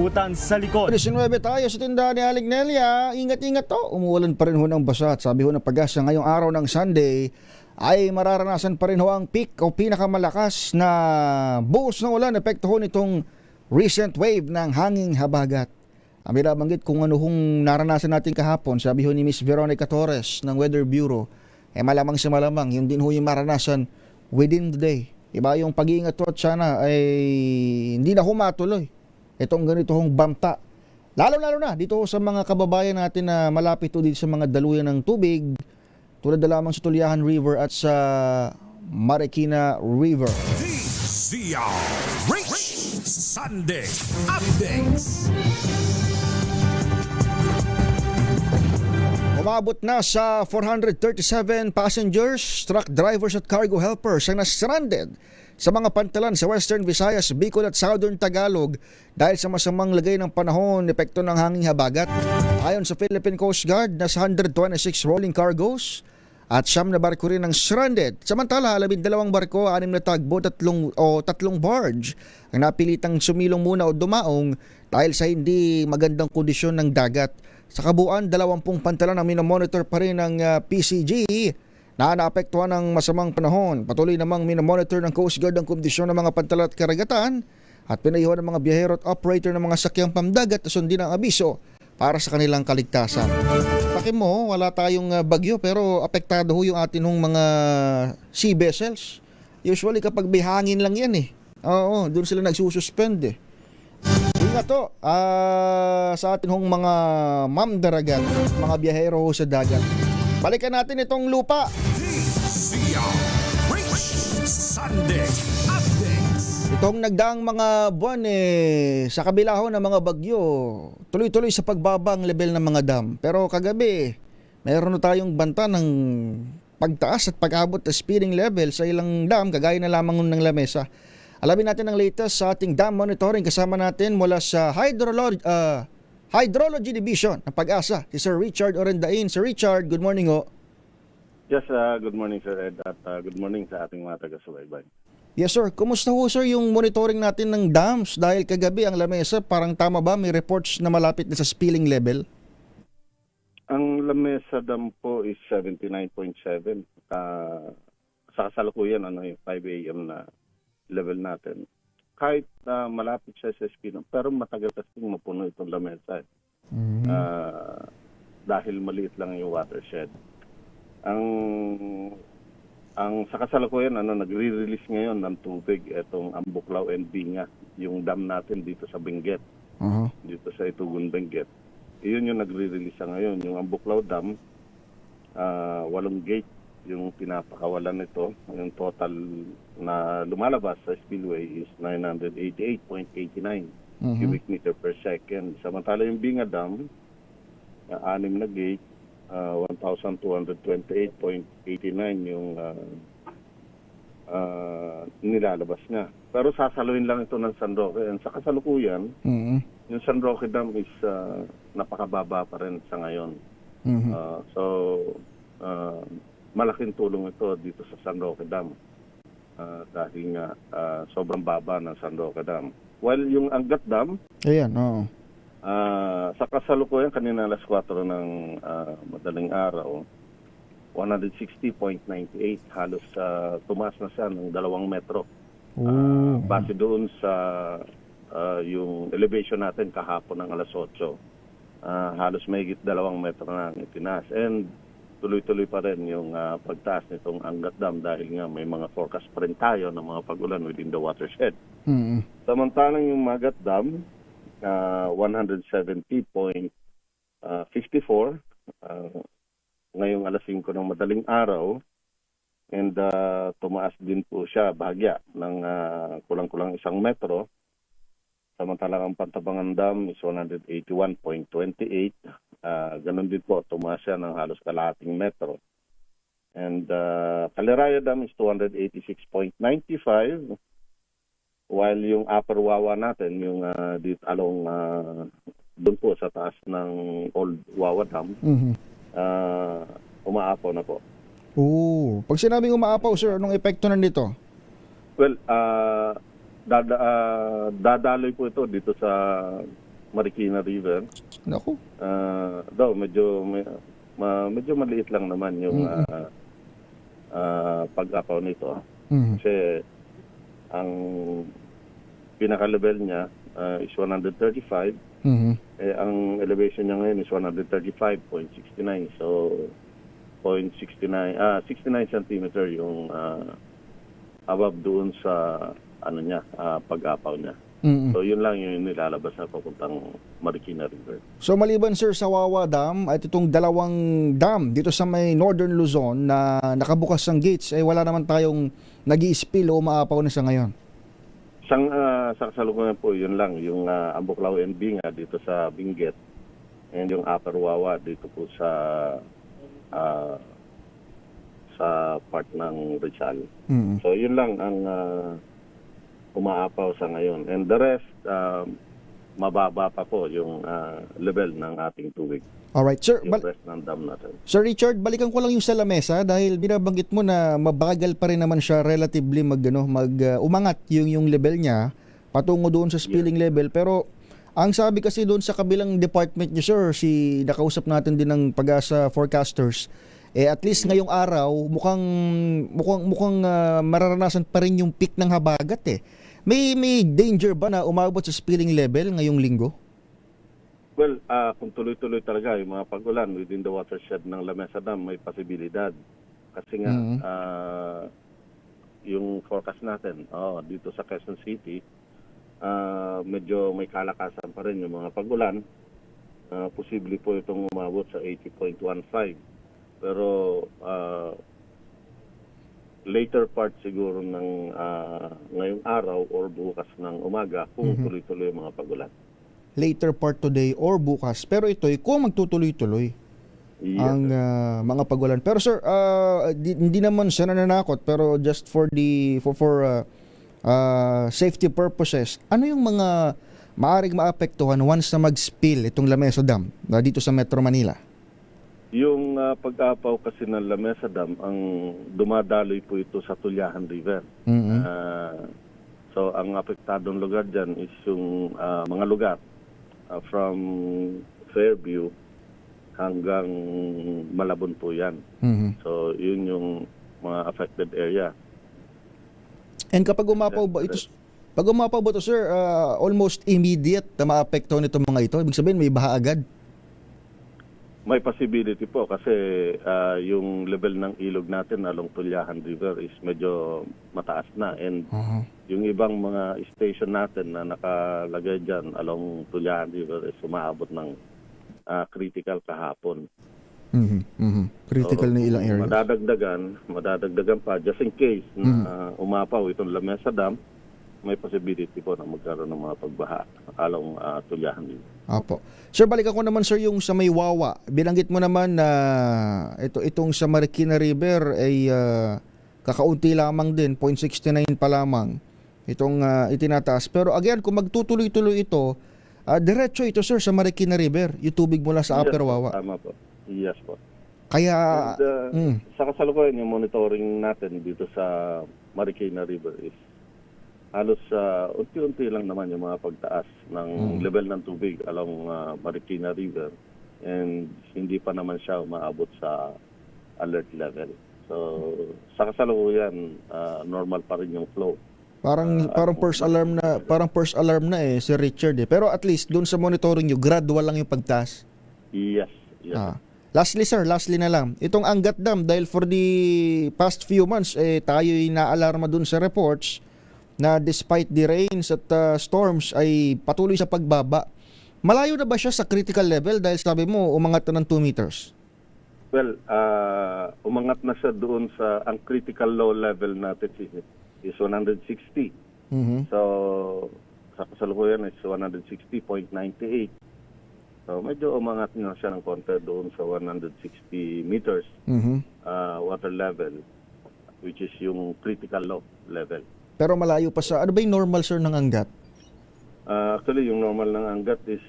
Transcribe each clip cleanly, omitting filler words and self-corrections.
Utan sa likod. 19 tayo sa tindahan ni Aling Nelia. Ingat-ingat to. Umuulan pa rin ho ng basa at sabi ho ng Pag-asa ngayong araw ng Sunday ay mararanasan pa rin ho ang peak o pinakamalakas na buhos ng ulan. Epekto ho nitong recent wave ng hanging habagat. Ang binabanggit kung ano hong naranasan natin kahapon, sabi ho ni Miss Veronica Torres ng Weather Bureau, malamang sa malamang, yun din ho yung maranasan within the day. Iba yung pag-iingat to at sana ay hindi na ho matuloy itong ganito hong banta. Lalo-lalo na dito sa mga kababayan natin na malapit dito sa mga daluyan ng tubig, tulad na lamang sa Tuliahan River at sa Marikina River. DZRH Sunday Updates. Umabot na sa 437 passengers, truck drivers at cargo helpers ang na-stranded sa mga pantalan sa Western Visayas, Bicol at Southern Tagalog dahil sa masamang lagay ng panahon, epekto ng hanging habagat. Ayon sa Philippine Coast Guard, nasa 126 rolling cargoes at 9 na barko rin ang stranded. Samantala, 12 barko, 6 na tagbo, 3 barge ang napilitang sumilong muna o dumaong dahil sa hindi magandang kondisyon ng dagat. Sa kabuuan, 20 pantalan ang minomonitor pa rin ng PCG na naapektuhan ng masamang panahon. Patuloy namang minomonitor ng Coast Guard ang kondisyon ng mga pantalan at karagatan at pinayuhan ng mga biyahero at operator ng mga sakyang pamdagat na sundin ang abiso para sa kanilang kaligtasan. Paki mo, wala tayong bagyo pero apektado ho yung atin hong mga sea vessels. Usually kapag may hangin lang yan Oo, doon sila nagsususpend Ingat to sa atin hong mga mamdaragat, mga biyahero sa dagat. Balikan natin itong lupa. DZRH Sunday Updates. Itong nagdaang mga buwan sa kabila ho ng mga bagyo, tuloy-tuloy sa pagbaba ang level ng mga dam. Pero kagabi, mayroon na tayong banta ng pagtaas at pag-abot na speeding level sa ilang dam, kagaya na lamang ng Lamesa. Alamin natin ang latest sa ating dam monitoring. Kasama natin mula sa Hydrology Division ng Pag-asa, si Sir Richard Orendain. Sir Richard, good morning ho. Yes, good morning Sir Ed at good morning sa ating mga taga-subaybay. Yes sir, kumusta ho sir yung monitoring natin ng dams? Dahil kagabi ang Lamesa, parang tama ba, may reports na malapit na sa spilling level? Ang Lamesa Dam po is 79.7. Sa kasalukuyan, yung 5 a.m. na level natin. Kahit malapit siya sa spilling, pero matagal kasi mapuno itong Lamesa. Dahil maliit lang yung watershed. Ang sa kasalukuyan, nagre-release ngayon ng tubig itong Ambuklaw and Binga, yung dam natin dito sa Benguet, dito sa Itugon, Benguet. Iyon yung nagre-release ngayon. Yung Ambuklaw Dam, 8 gate yung pinapakawalan nito. Yung total na lumalabas sa spillway is 988.89 cubic meter per second. Samantala yung Binga Dam, 6 na gate, 1,228.89 yung nilalabas niya. Pero sasaluhin lang ito ng San Roque. And sa kasalukuyan, yung San Roque Dam is napakababa pa rin sa ngayon. Malaking tulong ito dito sa San Roque Dam. Dahil nga sobrang baba ng San Roque Dam. While yung Angat Dam, Ayan, oo. sa kasalukuyan, kanina alas 4 ng madaling araw, 160.98, halos tumaas na siya ng 2 metro. Base doon sa yung elevation natin kahapon ng alas 8. Halos mahigit 2 metro na ang itinaas. And tuloy-tuloy pa rin yung pagtaas nitong Angat Dam dahil nga may mga forecast pa rin tayo ng mga pag-ulan within the watershed. Samantalang yung Magat Dam, 170.54 ngayong alas 5 ng madaling araw, and tumaas din po siya bahagya ng kulang-kulang 1 metro. Samantalang ang Pantabangan Dam is 181.28. Ganun din po, tumaas siya ng halos kalahating metro. And Caliraya Dam is 286.95. While yung Upper Wawa natin, yung dito along doon po sa taas ng Old Wawa Dam, umaapaw na po. Pag sinabing umaapaw, sir, anong epekto na nito? Well, dadaloy po ito dito sa Marikina River. Naku. Daw medyo maliit lang naman yung pag-apaw nito. Mhm. Kasi ang pinaka-level niya is 135. Mhm. Ang elevation niya ngayon is 135.69. So 69 centimeter yung above doon sa pag-apaw niya. Mhm. So yun lang yung nilalabas na papuntang Marikina River. So maliban sir sa Wawa Dam at itong dalawang dam dito sa may Northern Luzon na nakabukas ang gates, wala naman tayong nag-i-spill o umaapaw na sa ngayon. Sa kasalukuyan po, yun lang, yung Ambuklao and Binga dito sa Benguet, and yung Upper Wawa dito po sa part ng Rizal. Mhm. So yun lang ang umaapaw sa ngayon. And the rest, mababa pa po yung level ng ating tubig. Alright, sir. Yung rest ng dam natin. Sir Richard, balikan ko lang yung sa lamesa dahil binabanggit mo na mabagal pa rin naman siya relatively umangat yung level niya patungo doon sa spilling level. Pero ang sabi kasi doon sa kabilang department niyo, sir, nakausap natin din ng Pag-asa forecasters, at least ngayong araw mukhang mararanasan pa rin yung peak ng habagat eh. May danger ba na umabot sa spilling level ngayong linggo? Well, kung tuloy-tuloy talaga yung mga pag-ulan within the watershed ng Lamesa Dam, may posibilidad. Kasi nga, yung forecast natin dito sa Quezon City, medyo may kalakasan pa rin yung mga pag-ulan. Posible po itong umabot sa 80.15. Pero later part siguro ng ngayong araw or bukas ng umaga kung tuloy-tuloy yung mga pag-ulan. Later part today or bukas. Pero ito'y kung magtutuloy-tuloy ang mga pag-ulan. Pero sir, hindi naman siya nananakot, pero just for safety purposes, ano yung mga maaaring maapektuhan once na mag-spill itong Lamesa Dam dito sa Metro Manila? Yung pag-apaw kasi ng Lamesa Dam, ang dumadaloy po ito sa Tulyahan River. So ang apektadong lugar dyan is yung mga lugar from Fairview hanggang Malabon po yan. So yun yung mga affected area. And kapag umapaw ba ito, sir, almost immediate na maapektuhan itong mga ito? Ibig sabihin may baha agad? May possibility po kasi yung level ng ilog natin along Tulyahan River is medyo mataas na, and yung ibang mga station natin na nakalagay dyan along Tulyahan River is umaabot ng critical kahapon. Critical na ilang areas. Madadagdagan pa just in case na umapaw itong Lamesa Dam, may possibility po na magkaroon ng mga pagbaha along Tulyahan River. Apo. Sir, balikan ko naman sir yung sa may Wawa. Binanggit mo naman na itong sa Marikina River ay kakaunti lamang din, 0.69 pa lamang itong itinataas. Pero again, kung magtutuloy-tuloy ito, diretso ito sir sa Marikina River, yung tubig mula sa Upper Wawa. Tama po. Yes po. Kaya sa kasalukuyan yung monitoring natin dito sa Marikina River is halos unti-unti lang naman yung mga pagtaas ng level ng tubig along Marikina River, and hindi pa naman siya umaabot sa alert level. So sa kasalukuyan normal pa rin yung flow. Parang first alarm na Sir Richard eh. Pero at least doon sa monitoring nyo, gradual lang yung pagtaas. Yes. Lastly sir, na lang. Itong Angat Dam, dahil for the past few months tayo'y naalarma doon sa reports na despite the rains at storms ay patuloy sa pagbaba. Malayo na ba siya sa critical level dahil sabi mo umangat na ng 2 meters? Well, umangat na siya doon sa ang critical low level natin is 160. So sa kasalukuyan is 160.98. So medyo umangat na siya ng konti doon sa 160 meters water level, which is yung critical low level. Pero malayo pa sa, ano ba yung normal sir ng Angat? Actually, yung normal ng Angat is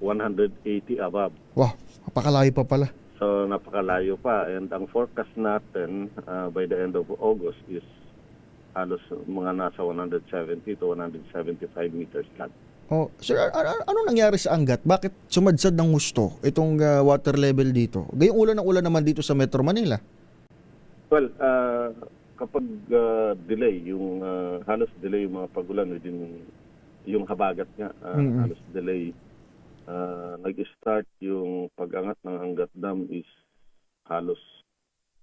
180 above. Wow, napakalayo pa pala. So napakalayo pa, and ang forecast natin by the end of August is halos mga nasa 170 to 175 meters lang. Oh, sir, ano nangyari sa Angat? Bakit sumadsad ng husto itong water level dito? Gayong ulan ng ulan naman dito sa Metro Manila. Well, kapag delay, yung halos delay yung mga pagulan within yung habagat nga, halos delay, nag-start yung pag-angat ng Angat Dam is halos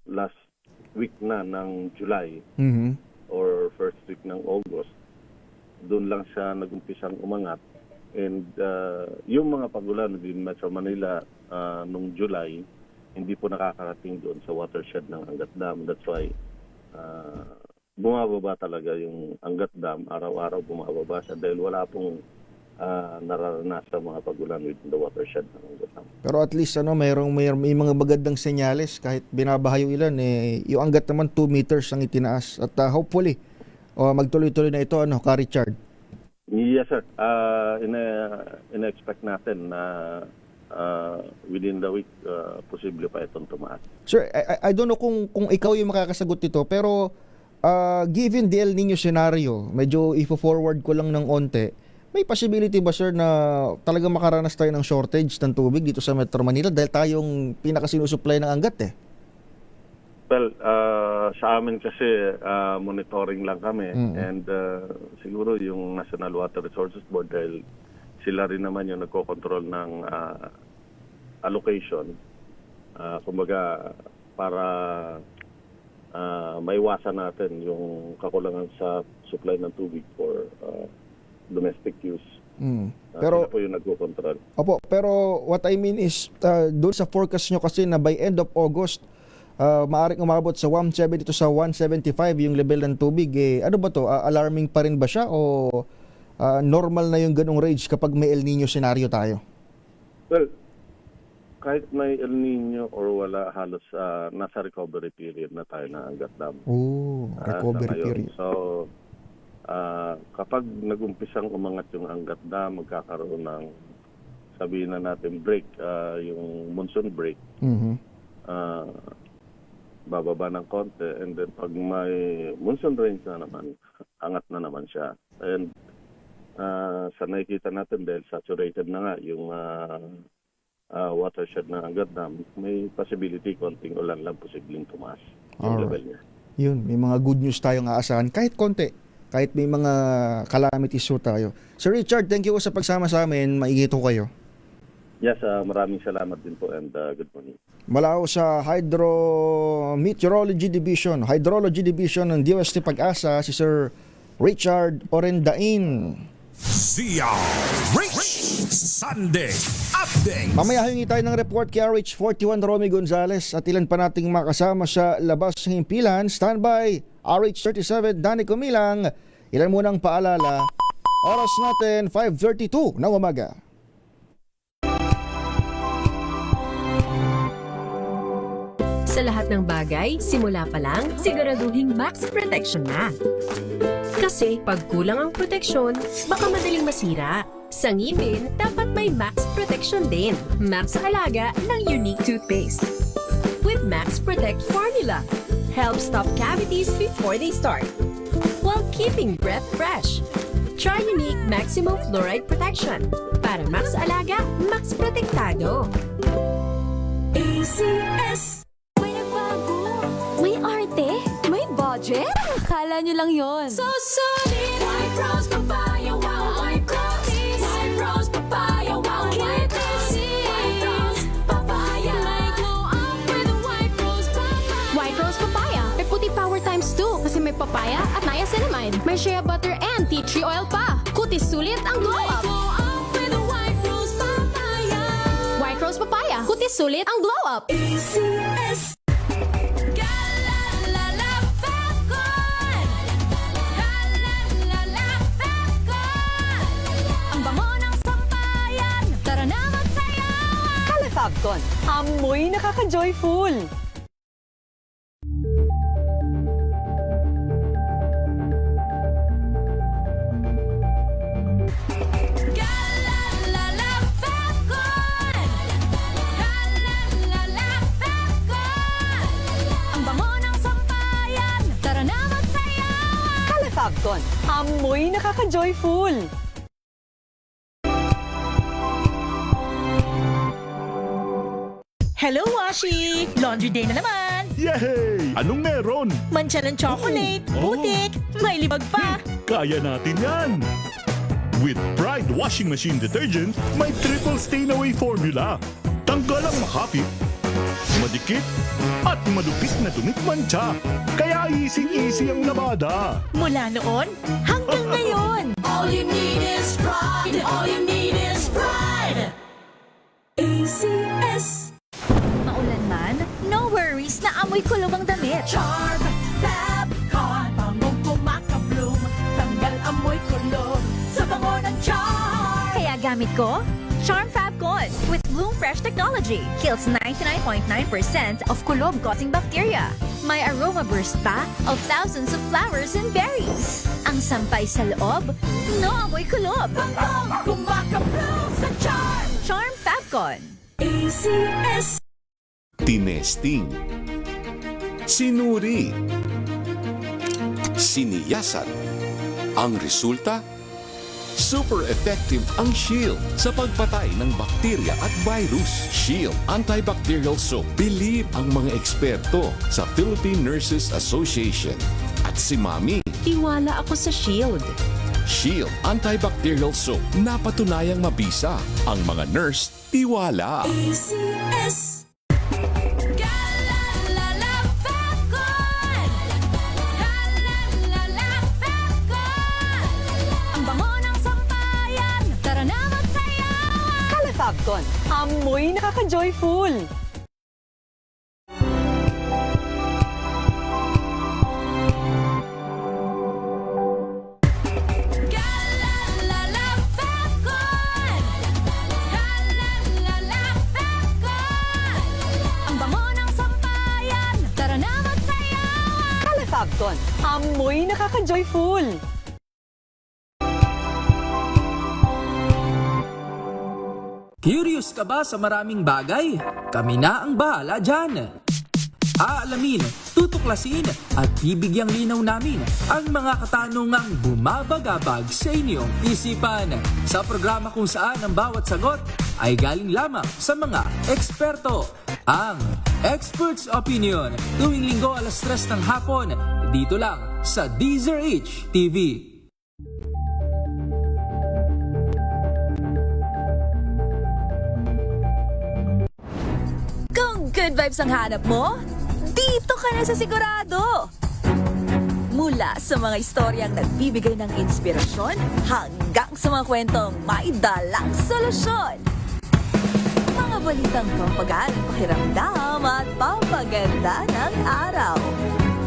last week na ng July or first week ng August. Doon lang siya nag-umpisang umangat. And yung mga pagulan din Metro Manila nung July, hindi po nakakarating doon sa watershed ng Angat Dam. That's why bumababa talaga yung Angat Dam. Araw-araw bumababa siya dahil wala pong nararanasan mga pagulan within the watershed ng Angat Dam. Pero at least may mga magandang senyales kahit binabaha yung ilan yung Angat naman 2 meters ang itinaas at hopefully magtuloy-tuloy na ito Ka Richard. Yes sir. Ina-expect natin na within the week posible pa itong tumaas. Sir, I don't know kung ikaw yung makakasagot nito pero given the El Nino scenario, medyo i-forward ko lang ng onte. May possibility ba sir na talagang makaranas tayo ng shortage ng tubig dito sa Metro Manila dahil tayong pinakasinusupply ng Angat Well, sa amin kasi monitoring lang kami and siguro yung National Water Resources Board dahil sila rin naman yung nagko-control ng allocation. Kumbaga para maiwasan natin yung kakulangan sa supply ng tubig for domestic use. Pero sila po yung nagko-control. Opo, pero what I mean is doon sa forecast nyo kasi na by end of August maaring umabot sa 170 to sa 175 yung level ng tubig. Ano ba to? Alarming pa rin ba siya o normal na yung ganong range kapag may El Nino scenario tayo? Well, kahit may El Nino or wala, halos nasa recovery period na tayo ng Angat Dam. Recovery period. So, kapag nag-umpisang umangat yung Angat Dam, magkakaroon ng sabihin na natin break, yung monsoon break. Bababa ng konti and then pag may monsoon rains na naman, angat na naman siya. And sa nakikita natin dahil saturated na nga yung watershed ng Angat Dam, may possibility konting ulan lang posibleng tumaas yung level niya. Yun, may mga good news tayong aasahan kahit konti, kahit may mga calamities tayo. Sir Richard, thank you sa pagsama sa amin. Maigito kayo. Yes, maraming salamat din po and good morning. Malao sa Hydrology Division ng DOST Pag-asa, si Sir Richard Orendain. Rich Sunday Update. Mamaya hingi tayo ng report kay RH41 Romy Gonzales at ilan pa nating makasama sa labas ng himpilan. Standby, RH37 Danny Comilang. Ilan munang paalala. Oras natin 5:32 ng umaga. Sa lahat ng bagay, simula pa lang, siguraduhing max protection na. Kasi pag kulang ang proteksyon, baka madaling masira. Sa ngipin, dapat may max protection din. Max Alaga ng Unique Toothpaste. With Max Protect Formula, help stop cavities before they start, while keeping breath fresh. Try Unique Maximum Fluoride Protection. Para Max Alaga, Max Protektado. ACS. May arte? May budget? Akala nyo lang yon. So solid! White Rose Papaya, wow! White Rose! White Rose Papaya, wow! White Rose! White Rose Papaya! May glow up with a White Rose Papaya! White Rose Papaya! May puti power times 2 kasi may papaya at niacinamide. May shea butter and tea tree oil pa. Kutis sulit ang glow up! Glow up with a White Rose Papaya! White Rose Papaya! Kutis sulit ang glow up! ACS! Fabcon, amoy nakaka-joyful! Ang bango ng sampayan, tara na magsayaw! Fabcon, amoy nakaka-joyful! Hello, Washi! Laundry day na naman! Yay! Anong meron? Mancha ng chocolate, Oh. putik, may libag pa! Kaya natin yan! With Pride Washing Machine Detergent, may triple stain-away formula. Tanggal ang makapit, madikit, at madupit na dumit mancha. Kaya easy-easy ang labada. Mula noon hanggang ngayon! All you need is pride. All you need is pride. ACS. Maulan man, no worries na amoy kulong ang damit. Charm Fab Con. Bangong kumakabloom. Tanggal amoy kulog sa bango ng charm. Kaya gamit ko, Charm Fabcon with Bloom Fresh technology. Kills 99.9% of kulob-causing bacteria. May aroma burst pa of thousands of flowers and berries. Ang sampay sa loob, no amoy kulob. Bangong kumakabloom sa charm. Charm Fabcon. ACS. Tinesting, sinuri, siniyasan. Ang resulta? Super effective ang Shield sa pagpatay ng bakterya at virus. Shield Antibacterial Soap. Believe ang mga eksperto sa Philippine Nurses Association. At si Mami, Tiwala ako sa Shield. Shield Antibacterial Soap. Napatunayang mabisa. Ang mga nurse, tiwala. ACS. Galalala Fabcon. Galalala Fabcon. Ang bango ng sampayan. Tara na magsayawan. Kala Fabcon, amoy nakaka-joyful. Galalala Fabcon. Galalala Fabcon. Ang bango ng sampayan. Tara na magsayawan. Kala Fabcon, amoy nakaka-joyful. Curious ka ba sa maraming bagay? Kami na ang bahala dyan. Aalamin, tutuklasin at bibigyang linaw namin ang mga katanungang bumabagabag sa inyong isipan. Sa programa kung saan ang bawat sagot ay galing lamang sa mga eksperto. Ang Expert's Opinion, tuwing linggo 3:00 ng hapon, dito lang sa DZRH TV. Kung good vibes ang hanap mo, dito ka na sa sigurado! Mula sa mga istoryang nagbibigay ng inspirasyon hanggang sa mga kwentong may dalang solusyon. Mga balitang pampagaan ng pakiramdam at pampaganda ng araw.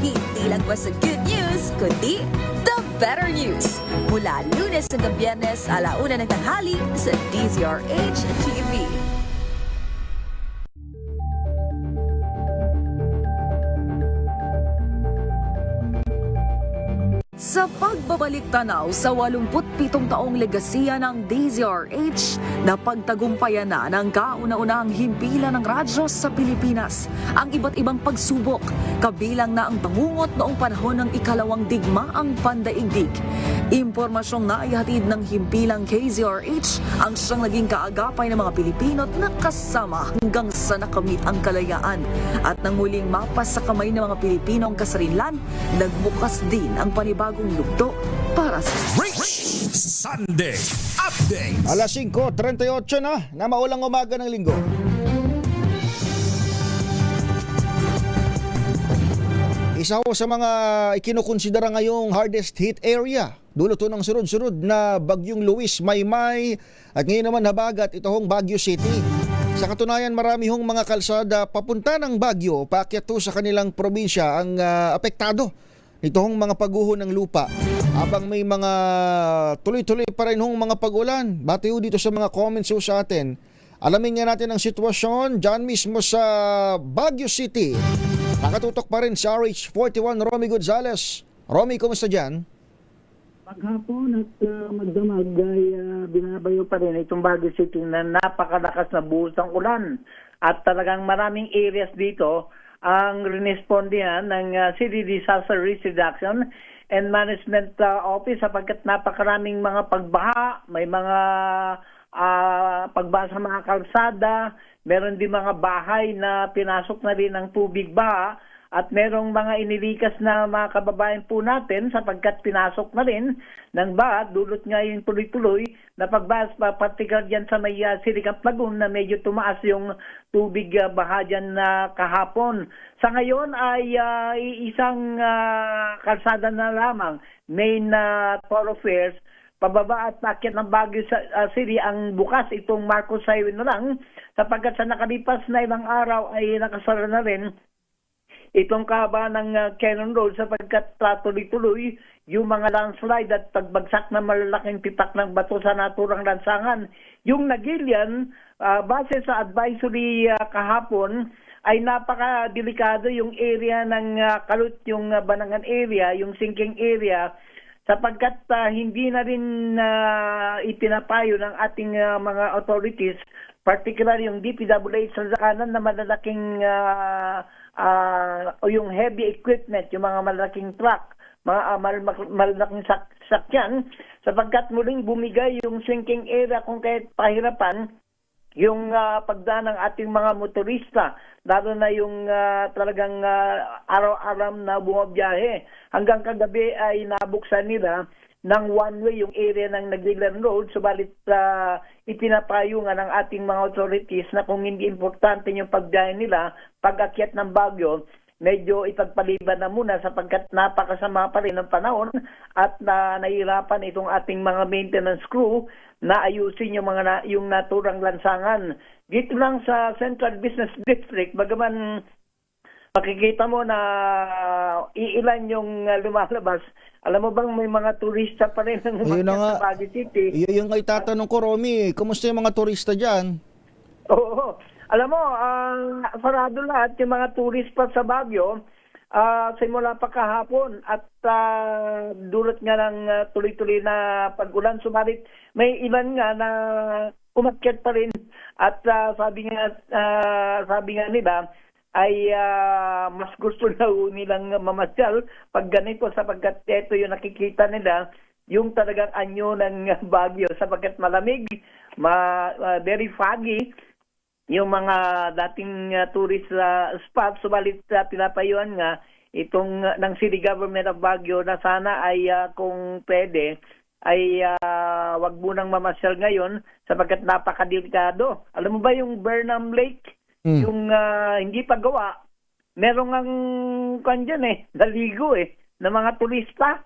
Hindi lang ba sa good news, kundi the better news. Mula Lunes hanggang Biyernes, 1:00 ng tanghali sa DZRH TV. Sa pagbabalik tanaw sa 87 taong legasiya ng DZRH, napagtagumpayan na ng kauna-unahang himpilan ng radyo sa Pilipinas ang iba't ibang pagsubok, kabilang na ang bangungot noong panahon ng ikalawang digmaang pandaigdig. Impormasyong naihatid ng himpilang KZRH ang siyang naging kaagapay ng mga Pilipino at nakasama hanggang sa nakamit ang kalayaan. At nang muling mapas sa kamay ng mga Pilipino ang kasarinlan, nagbukas din ang panibagong lugto para sa Rich Sunday Update. Alas 5:38 na maulang umaga ng linggo. Isa ho sa mga ikinukonsidera ngayong hardest hit area. Dulo to ng sunod-sunod na Bagyong Luis, Maymay at ngayon naman habagat ito hong Baguio City. Sa katunayan, marami hong mga kalsada papunta ng Baguio, paakyat to sa kanilang probinsya ang apektado nito hong mga pagguho ng lupa. Habang may mga tuloy-tuloy pa rin hong mga pag-ulan. Bati ho dito sa mga comments ho sa atin. Alamin nga natin ang sitwasyon dyan mismo sa Baguio City. Nakatutok pa rin sa RH41 Romy Gonzales. Romy, kumusta dyan? Maghapon at magdamag ay binabayo pa rin itong Baguio City na napakalakas na buhos ng ulan. At talagang maraming areas dito ang rinespondihan ng City Disaster Risk Reduction and Management Office sapagkat napakaraming mga pagbaha, may mga pagbasa mga kalsada, meron din mga bahay na pinasok na rin ng tubig baha, at merong mga inilikas na mga kababayan po natin sapagkat pinasok na rin ng baha, dulot nga yung tuloy-tuloy na pagbahas pa, particular dyan sa may Siricap Lagoon na medyo tumaas yung tubig baha dyan kahapon. Sa ngayon ay isang kalsada na lamang, main thoroughfares, pababa at paakyat ng Baguio City ang bukas, itong Marcos Highway na lang, sapagkat sa nakalipas na ilang araw ay nakasara na rin itong kahaba ng Cannon Road sapagkat tuloy-tuloy yung mga landslide at pagbagsak ng malalaking pitak ng bato sa naturang lansangan. Yung Nagilian, base sa advisory kahapon, ay napaka-delikado yung area ng Kalut, yung Banangan area, yung sinking area, sapagkat hindi na rin ipinapayo ng ating mga authorities, particular yung DPWH sa kanan na malalaking o yung heavy equipment, yung mga malaking truck, mga malaking sakyan, sapagkat muling bumigay yung sinking area kung kahit pahirapan yung pagdaan ng ating mga motorista, lalo na yung talagang araw-araw na bumabiyahe. Hanggang kagabi ay nabuksan nila ng one-way yung area ng Nagilian Road, subalit ipinapayo nga ng ating mga authorities na kung hindi importante yung pagbiyahe nila, pag-akyat ng Baguio, medyo ipagpaliban na muna sapagkat napakasama pa rin ang panahon at nahihirapan itong ating mga maintenance crew na ayusin yung naturang lansangan. Dito lang sa Central Business District, bagaman makikita mo na iilan yung lumalabas, alam mo bang may mga turista pa rin ang umakyat sa Baguio City? Yung itatanong ko, Romy, kumusta yung mga turista dyan? Oo. Alam mo, sarado lahat yung mga turist pa sa Baguio simula pa kahapon at dulot nga ng tuloy-tuloy na pag-ulan. Sumalit may ilan nga na umakyat pa rin at sabi nga nila ay mas gusto na nilang mamasyal pag ganito sapagkat ito yung nakikita nila yung talagang anyo ng Baguio sapagkat malamig, very foggy yung mga dating tourist spots. Subalit pinapayuhan nga itong ng City Government of Baguio na sana ay kung pwede ay wag munang mamasyal ngayon sapagkat napakadelikado. Alam mo ba yung Burnham Lake? Yung hindi pa gawa, merong ang kanyan naligo ng mga turista.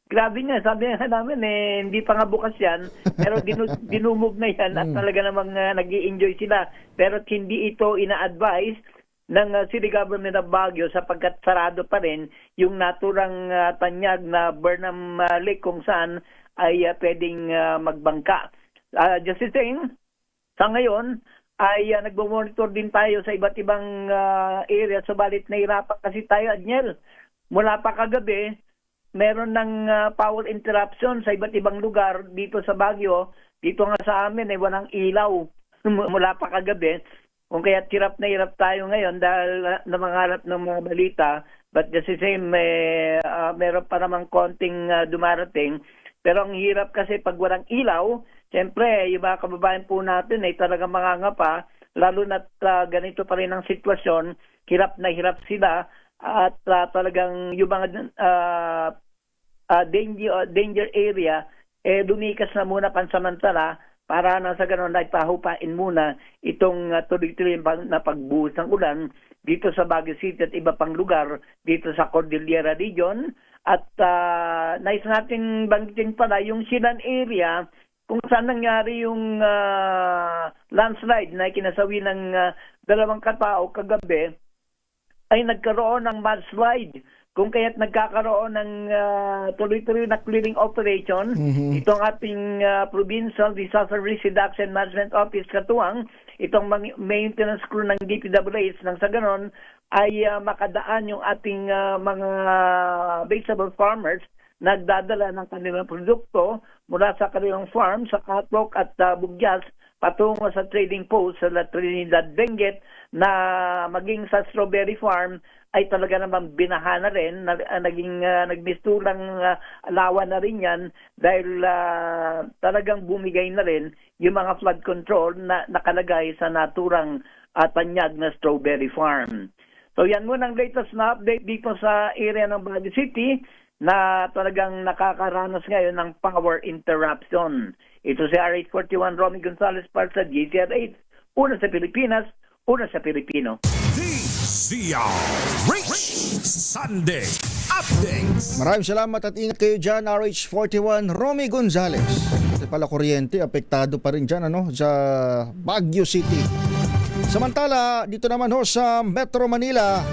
Grabe nga, sabi nga namin hindi pa nga bukas yan, pero dinumog na yan at talaga namang nag-i-enjoy sila. Pero hindi ito ina-advise ng City Government of Baguio sapagkat sarado pa rin yung naturang tanyag na Burnham Lake kung saan ay pwedeng magbangka. Just the same, sa ngayon, ay nagmo-monitor din tayo sa iba't ibang area, subalit nahirapan kasi tayo, Adniel. Mula pa kagabi, meron ng power interruption sa iba't ibang lugar dito sa Baguio. Dito nga sa amin walang ilaw mula pa kagabi. Kung kaya hirap na hirap tayo ngayon dahil namangarap ng mga balita. But just the same, meron pa namang konting dumarating. Pero ang hirap kasi pag walang ilaw, siyempre, yung mga kababayan po natin ay talagang mangangapa, lalo na ganito pa rin ang sitwasyon, hirap na hirap sila, at talagang yung mga danger area, lumikas na muna pansamantala para nasa ganon ay pahupain muna itong tuloy-tuloy na pagbuhos ng ulan dito sa Baguio City at iba pang lugar dito sa Cordillera Region. At nais natin banggitin pala yung Sinan area kung saan nangyari yung landslide na kinasawi ng 2 katao kagabi, ay nagkaroon ng mudslide kung kaya't nagkakaroon ng tuloy-tuloy na clearing operation. Itong ating Provincial Disaster Risk Reduction Management Office katuwang itong maintenance crew ng DPWH nang sa ganon ay makadaan yung ating mga vegetable farmers nagdadala ng kanilang produkto mula sa kanilang farm sa Catwalk at Bugyas patungo sa trading post sa Trinidad Benguet na maging sa strawberry farm ay talaga naman binaha na rin, nagmistulang alawan na rin yan dahil talagang bumigay na rin yung mga flood control na nakalagay sa naturang tanyag na strawberry farm. So yan muna ang latest na update dito sa area ng Baguio City na talagang nakakaranas ngayon ng power interruption. Ito si RH41 Romy Gonzalez para sa GCR8. Una sa Pilipinas, una sa Pilipino. Rich Sunday Updates. Maraming salamat at ingat kayo dyan, RH41 Romy Gonzalez. Ito pala kuryente, apektado pa rin dyan sa Baguio City. Samantala, dito naman sa Metro Manila,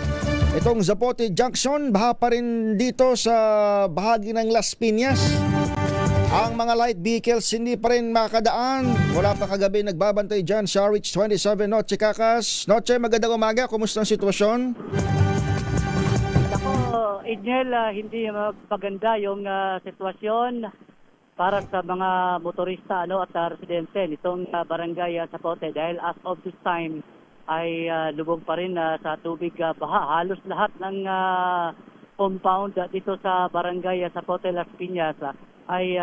itong Zapote Junction, baha pa rin dito sa bahagi ng Las Piñas. Ang mga light vehicles hindi pa rin makadaan. Wala pa kagabi nagbabantay dyan sa RH27 Noche Kakas. Noche, magandang umaga. Kumusta ang sitwasyon? Ako, Ednel, hindi maganda yung sitwasyon para sa mga motorista at residente nitong barangay Zapote dahil as of this time ay lubog pa rin sa tubig baha. Halos lahat ng compound dito sa barangay Zapote Las Piñas ay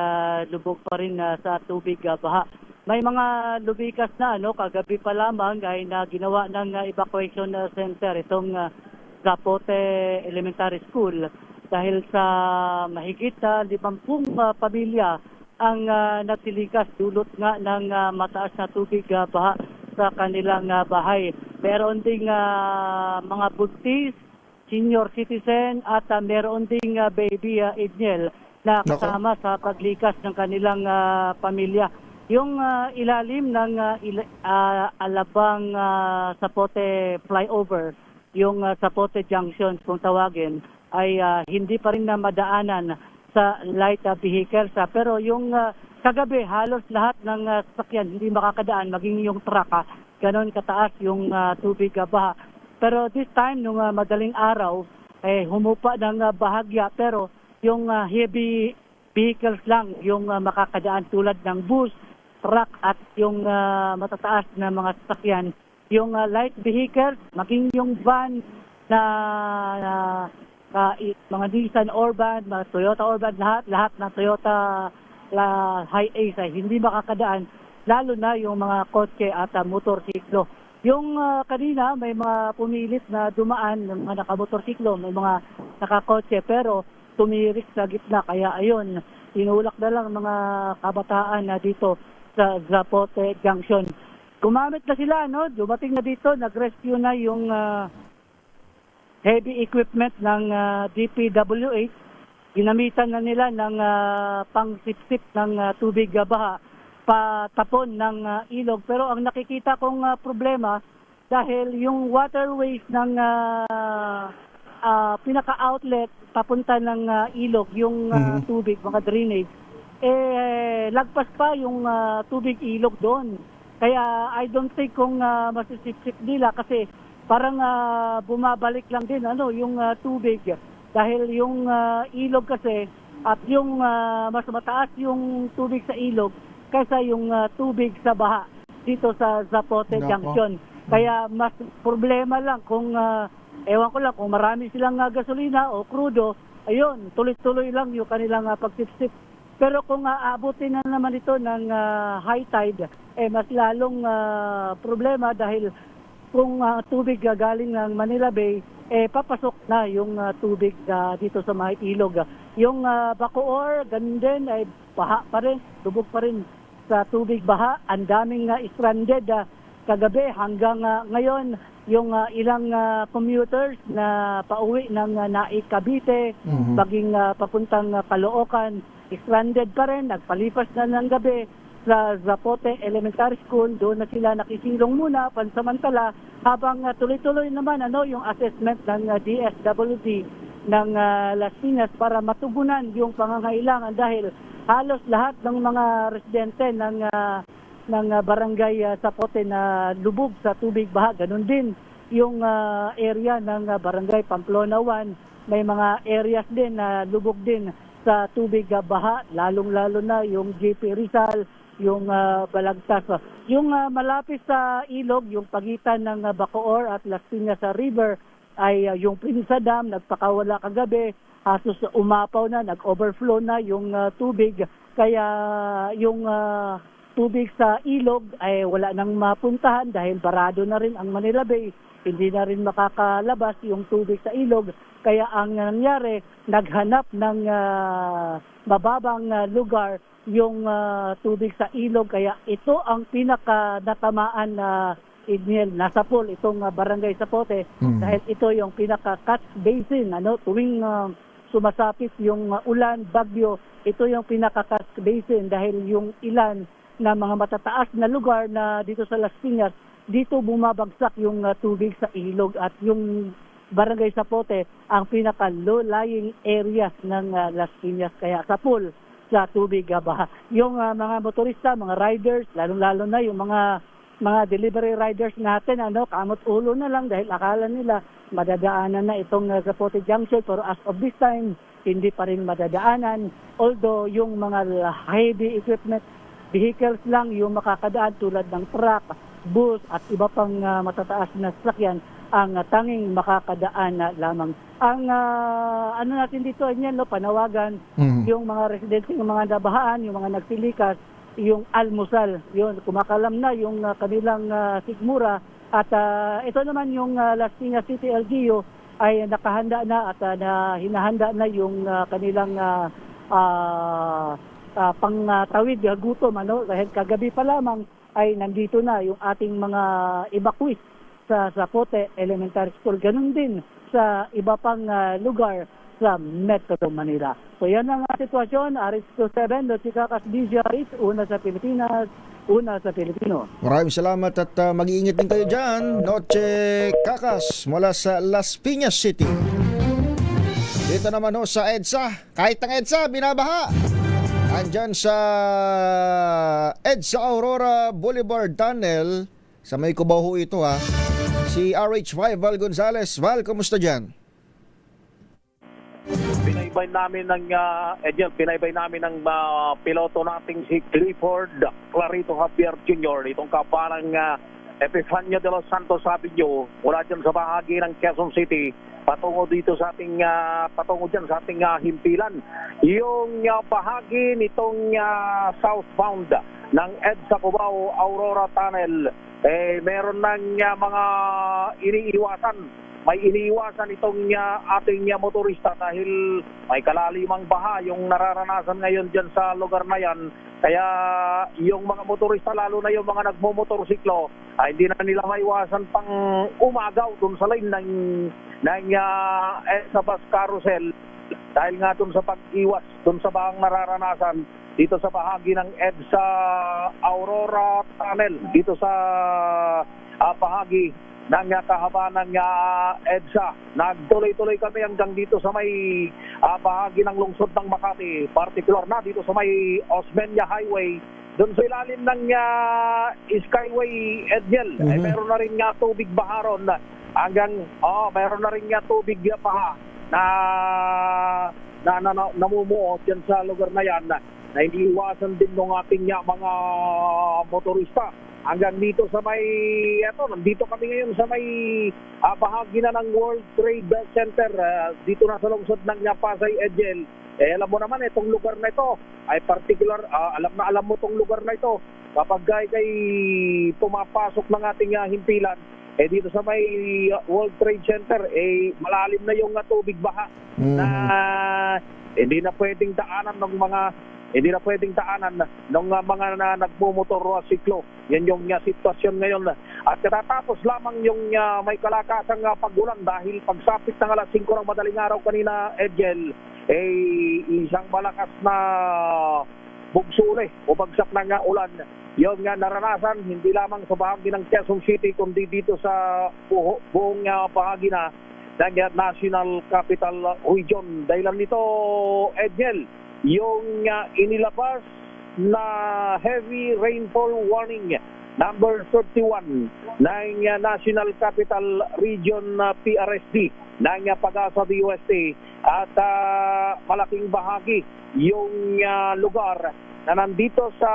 lubog pa rin sa tubig baha. May mga lubikas na kagabi pa lamang ay ginawa ng evacuation center itong Zapote Elementary School dahil sa mahigit 50 pamilya ang nagsilikas dulot nga ng mataas na tubig baha sa kanilang bahay. Meron ding mga buntis, senior citizen at meron ding baby Ednel na kasama sa paglikas ng kanilang pamilya. Yung ilalim ng Alabang Zapote flyover, yung Zapote Junction kung tawagin, ay hindi pa rin na madaanan sa light vehicles. Pero yung kagabi, halos lahat ng sasakyan hindi makakadaan, maging yung truck, ganon kataas yung tubig baha. Pero this time, nung madaling araw, humupa ng bahagya, pero yung heavy vehicles lang yung makakadaan tulad ng bus, truck at yung matataas na mga sasakyan. Yung light vehicles, maging yung van na mga Nissan Orban, mga Toyota Orban, lahat na Toyota Hi-Ace ay hindi makakadaan, lalo na yung mga kotse at motorsiklo. Yung kanina may mga pumilit na dumaan ng mga nakamotorsiklo, may mga nakakotse, pero tumirik sa gitna. Kaya ayun, tinulak na lang mga kabataan na dito sa Zapote Junction. Gumamit na sila, dumating na dito, nag-rescue na yung heavy equipment ng DPWH. Ginamitan na nila ng pang-sip-sip ng tubig baha, patapon ng ilog. Pero ang nakikita kong problema, dahil yung waterways ng pinaka-outlet papunta ng ilog, yung tubig, mga drainage, lagpas pa yung tubig ilog doon. Kaya I don't think kung masisip-sip nila kasi parang bumabalik lang din yung tubig. Dahil yung ilog kasi at yung mas mataas yung tubig sa ilog kaysa yung tubig sa baha dito sa Zapote Junction. Kaya mas problema lang kung ewan ko lang kung marami silang gasolina o krudo, ayun, tuloy-tuloy lang yung kanilang pagsipsip. Pero kung aabutin na naman ito ng high tide, mas lalong problema dahil kung tubig galing ng Manila Bay, papasok na yung tubig dito sa mga ilog. Yung Bacoor, ganun din, ay baha pa rin, lubog pa rin sa tubig baha. Ang daming stranded kagabi hanggang ngayon. Yung ilang commuters na pauwi ng Naik, Cavite, maging papuntang Caloocan, stranded pa rin, nagpalipas na ng gabi sa Zapote Elementary School. Doon na sila nakisilong muna pansamantala habang tuloy-tuloy naman yung assessment ng DSWD ng Las Piñas para matugunan yung pangangailangan dahil halos lahat ng mga residente ng barangay Zapote na lubog sa tubig baha. Ganun din yung area ng barangay Pamplona 1. May mga areas din na lubog din sa tubig baha, lalong-lalo na yung GP Rizal, yung Balagtas. Yung malapit sa ilog, yung pagitan ng Bacoor at Las Piñas River ay yung Prinsa Dam, nagpakawala kagabi, halos umapaw na, nag-overflow na yung tubig. Kaya yung tubig sa ilog ay wala nang mapuntahan dahil barado na rin ang Manila Bay. Hindi na rin makakalabas yung tubig sa ilog. Kaya ang nangyari, naghanap ng mababang lugar yung tubig sa ilog. Kaya ito ang pinaka natamaan na Idniel, nasa pool itong barangay Zapote dahil ito yung pinaka catch basin, tuwing sumasapit yung ulan, bagyo, ito yung pinaka catch basin dahil yung ilan na mga matataas na lugar na dito sa Las Piñas, dito bumabagsak yung tubig sa ilog at yung barangay Zapote ang pinaka low-lying areas ng Las Piñas, kaya sa pool sa tubig baha. Yung mga motorista, mga riders, lalong-lalo na yung mga delivery riders natin, kamot ulo na lang dahil akala nila madadaanan na itong Zapote Junction, pero as of this time, hindi pa rin madadaanan. Although yung mga heavy equipment vehicles lang yung makakadaan tulad ng truck, bus at iba pang matataas na sasakyan ang tanging makakadaan na lamang. Ang natin dito, panawagan yung mga residente, yung mga nabahaan, yung mga nagsilikas, yung almusal, yun, kumakalam na yung kanilang sigmura at ito naman yung Las Piñas City LGU ay nakahanda na at hinahanda na yung kanilang pangtawid gutom, dahil kagabi pa lamang ay nandito na yung ating mga evacuees sa Zapote Elementary School, ganun din sa iba pang lugar sa Metro Manila. So yan ang sitwasyon. RH27, Chikakas DJs, una sa Pilipinas, una sa Pilipino. Maraming salamat at mag-iingat din kayo dyan. Noche Kakas mula sa Las Piñas City. Dito naman sa EDSA, kahit ang EDSA, binabaha. Andyan sa EDSA Aurora Boulevard Tunnel, sa may Cubao ito si RH5 Val Gonzales. Val, kumusta dyan? Pinaybay namin ng piloto nating si Clifford Clarito Javier Jr. Itong kaparang Epifanio de los Santos Avenue mula dyan sa bahagi ng Quezon City patungo dito sa ating himpilan. Yung bahagi nitong southbound ng EDSA Cubao Aurora Tunnel meron ng mga iniiwasan. May iniiwasan itong ating motorista dahil may kalalimang baha yung nararanasan ngayon dyan sa lugar na yan. Kaya yung mga motorista, lalo na yung mga nagmomotorsiklo, hindi na nila maiwasan pang umagaw dun sa line ng EDSA bus carousel dahil nga dun sa pag-iwas, dun sa bahang nararanasan dito sa bahagi ng EDSA Aurora Tunnel, dito sa bahagi ng kahaba ng EDSA. Nagtuloy-tuloy kami hanggang dito sa may bahagi ng lungsod ng Makati, particular na dito sa may Osmeña Highway, doon sa ilalim ng Skyway Edgel. Meron na rin tubig baharon hanggang meron na rin tubig baha na namumuo dyan sa lugar na yan na hindi iwasan din ng ating mga motorista. Hanggang dito sa may, nandito kami ngayon sa may bahagi na ng World Trade Center, dito na sa lungsod ng Pasay Edgel. Alam mo naman, itong lugar na ito ay particular, alam mo itong lugar na ito, kapag kay pumapasok ng ating himpilan, dito sa may World Trade Center, malalim na yung tubig baha na hindi na pwedeng daanan ng mga nagmumotor o siklo. Yan yung sitwasyon ngayon. At katatapos lamang yung may kalakasang pagulan dahil pagsapit ng alas 5 ng madaling araw kanina, Edgel, isang malakas na bugsuli o bagsak ng ulan. Yung naranasan hindi lamang sa bahagi ng Quezon City kundi dito sa buong bahagi na ng National Capital Region. Dahilan nito, Edgel, yung inilabas na heavy rainfall warning number 31 ng National Capital Region PRSD ng Pag-asa DOST at malaking bahagi yung lugar na nandito sa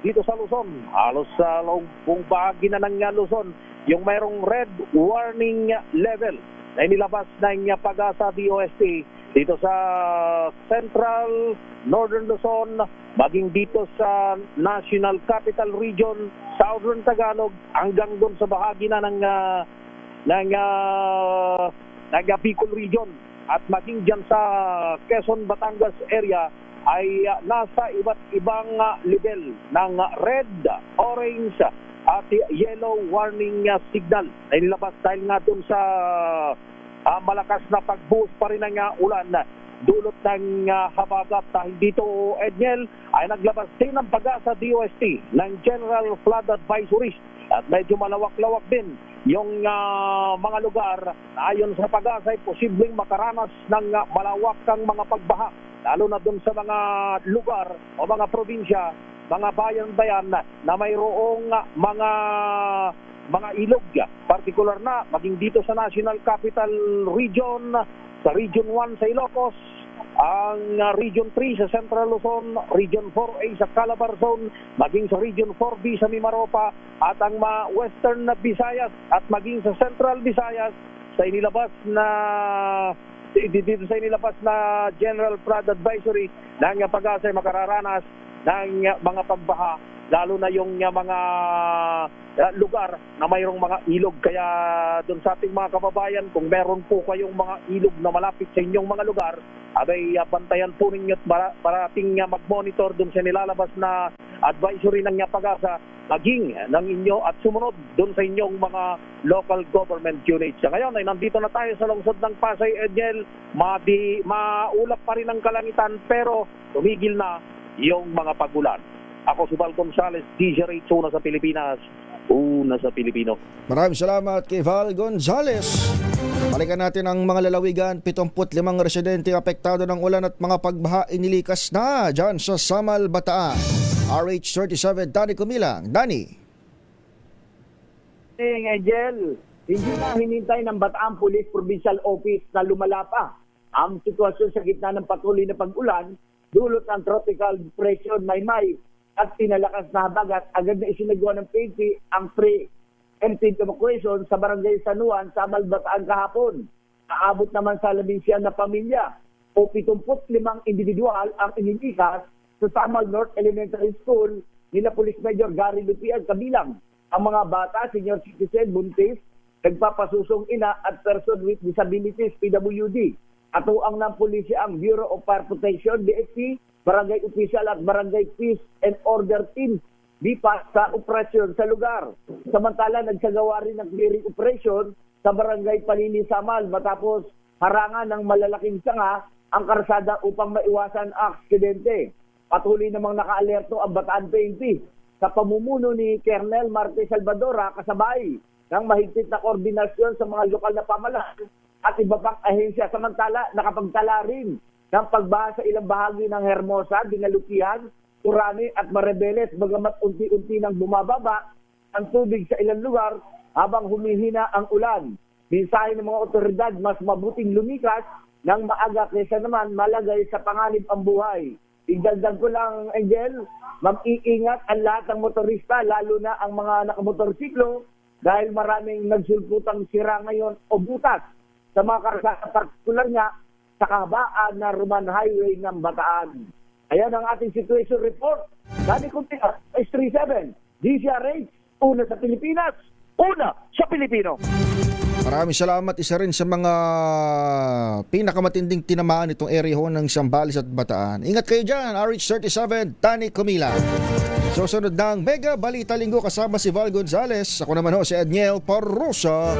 Luzon, halos sa buong bahagi na ng Luzon, yung mayroong red warning level na inilabas ng Pag-asa DOST dito sa Central, Northern Luzon, maging dito sa National Capital Region, Southern Tagalog, hanggang doon sa bahagi na ng Bicol Region, at maging dyan sa Quezon, Batangas area ay nasa iba't ibang level ng red, orange at yellow warning signal na inilabas dahil nga doon sa malakas na pagbuhos pa rin ng ulan dulot ng habagat. Dahil dito, Edniel, ay naglabas din ng Pag-asa DOST ng General Flood Advisories at medyo malawak-lawak din yung mga lugar na ayon sa Pag-asa ay posibleng makaranas ng malawakang mga pagbaha, lalo na doon sa mga lugar o mga probinsya, mga bayan-bayan na mayroong mga ilog, partikular na maging dito sa National Capital Region, sa Region 1 sa Ilocos, ang Region 3 sa Central Luzon, Region 4A sa Calabar Zone, maging sa Region 4B sa Mimaropa, at ang Western Visayas at maging sa Central Visayas sa inilabas na General Flood Advisory ng Pag-asa ay makararanas ng mga pagbaha, lalo na yung mga lugar na mayroong mga ilog. Kaya doon sa ating mga kababayan, kung meron po kayong mga ilog na malapit sa inyong mga lugar, abay bantayan po ninyo at parating mag-monitor doon sa nilalabas na advisory ng Pag-asa, maging ng inyo at sumunod doon sa inyong mga local government units. Sa ngayon ay nandito na tayo sa lungsod ng Pasay, Edniel. Maulap pa rin ang kalangitan pero tumigil na yung mga pagulan. Ako si Val Gonzales, DJ Rates, una sa Pilipinas, una sa Pilipino. Maraming salamat kay Val Gonzales. Balikan natin ang mga lalawigan. 75 residente apektado ng ulan at mga pagbaha inilikas na dyan sa Samal, Bataan. RH37, Danny Kumilang. Danny. Angel, hindi na hinintay ng Bataan Police Provincial Office na lumala pa ang sitwasyon sa gitna ng patuloy na pag-ulan dulot ng tropical depression Maymay at pinalakas na habagat. Agad na isinagawa ng PNP ang pre-emptive evacuation sa Barangay San Juan, Samal, Bataan kahapon. Naabot naman sa 11 na pamilya o 75 individual ang inilikas sa Samal North Elementary School nila Police Major Gary Lupian kabilang ang mga bata, senior citizen, buntis, nagpapasusong ina at person with disabilities, PWD. Atuang ng pulisya ang Bureau of Fire Protection, BFP, barangay official at barangay peace and order team BIPAS sa operasyon sa lugar. Samantala, nagsagawa rin ng clearing operation sa barangay Palili, Samal matapos harangan ng malalaking sanga ang karsada upang maiwasan ang aksidente. Patuloy namang naka-alerto ang Bataan PNP sa pamumuno ni Colonel Marte Salvadora kasabay ng mahigpit na koordinasyon sa mga lokal na pamahalaan at iba pang ahensya. Samantala, nakapagtala rin ng pagbaha sa ilang bahagi ng Hermosa, Dinalupihan, Turani at Maribeles, bagamat unti-unti nang bumababa ang tubig sa ilang lugar habang humihina ang ulan. Mensahe ng mga otoridad, mas mabuting lumikas ng maaga kaysa naman malagay sa panganib ang buhay. Igdagdag ko lang, Angel, mag-iingat ang lahat ng motorista, lalo na ang mga nakamotorsiklo, dahil maraming nagsulputang sira ngayon o butas sa mga karsada, partikular nga sa kahabaan na Roman Highway ng Bataan. Ayan ang ating situation report. Dani Kuntina, S37, DCRH, una sa Pilipinas, una sa Pilipino. Maraming salamat. Isa rin sa mga pinakamatinding tinamaan itong area ho ng Zambales at Bataan. Ingat kayo dyan, RH37, Danny Kumilang. Susunod ng Mega Balita Linggo kasama si Val Gonzales. Ako naman ho si Edniel Parrosa.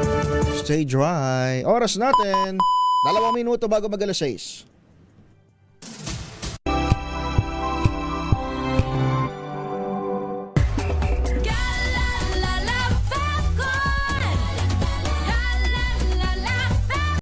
Stay dry. Oras natin, 2 minuto bago mag-alas 6.